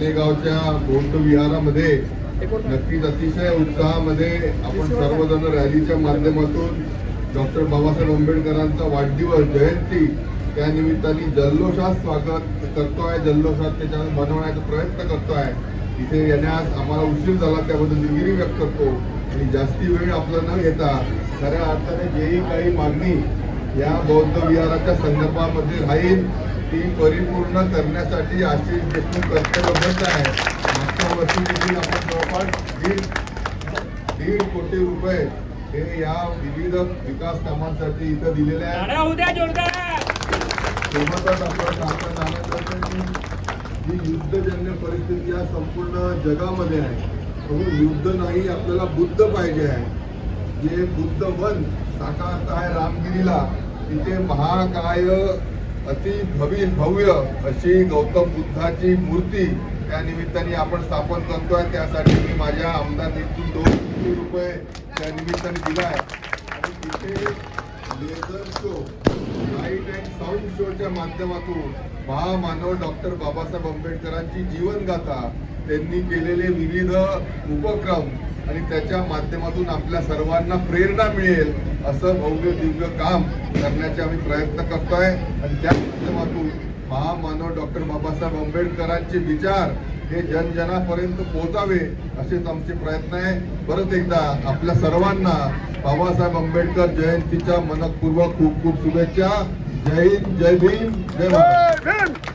मानेगावच्या बौद्ध विहारामध्ये नक्कीच अतिशय उत्साहामध्ये आपण सर्वजण रॅलीच्या माध्यमातून डॉक्टर बाबासाहेब आंबेडकरांचा वाढदिवस जयंती त्या निमित्ताने जल्लोषात स्वागत करतोय, जल्लोषात त्याच्या बनवण्याचा प्रयत्न करतोय. इथे येण्यास आम्हाला उशीर झाला त्याबद्दल दिलगिरी व्यक्त करतो आणि जास्ती वेळ आपला न घेता खऱ्या अर्थाने जेही काही मागणी या बौद्ध विहाराच्या संदर्भामध्ये राहील ती परिपूर्ण करण्यासाठी आशिष देशमुख कर्तव्यबद्ध आहे. मागच्या वर्षी देखील आपण जवळपास दीड कोटी रुपये हे या विविध विकास कामांसाठी इथं दिलेले आहे. सोबतच आपल्याला सांगण्यात जी युद्धजन्य परिस्थिती या संपूर्ण जगामध्ये आहे, म्हणून युद्ध नाही, आपल्याला बुद्ध पाहिजे आहे. जे बुद्ध मन साकारत आहे रामगिरीला, तिथे महाकाय अति भव्य अशी गौतम बुद्धाची मूर्ती त्या निमित्ताने आपण स्थापन करतोय. त्यासाठी मी माझ्या आमदार निधीतून 2 कोटी रुपये त्या निमित्ताने दिलाय आणि तिथे laser show, light and sound शोच्या माध्यमातून महामानव डॉक्टर बाबासाहेब आंबेडकरांची जीवनगाथा, त्यांनी केलेले विविध उपक्रम आणि त्याच्या माध्यमातून आपल्या सर्वांना प्रेरणा मिळेल असं भव्य दिव्य काम करण्याचे आम्ही प्रयत्न करतोय. आणि त्या माध्यमातून महामानव डॉक्टर बाबासाहेब आंबेडकरांचे विचार हे जनजनापर्यंत पोहोचावे असेच आमचे प्रयत्न आहे. परत एकदा आपल्या सर्वांना बाबासाहेब आंबेडकर जयंतीच्या मनपूर्वक खूप खूप शुभेच्छा. जय हिंद, जय भीम, जय भारत.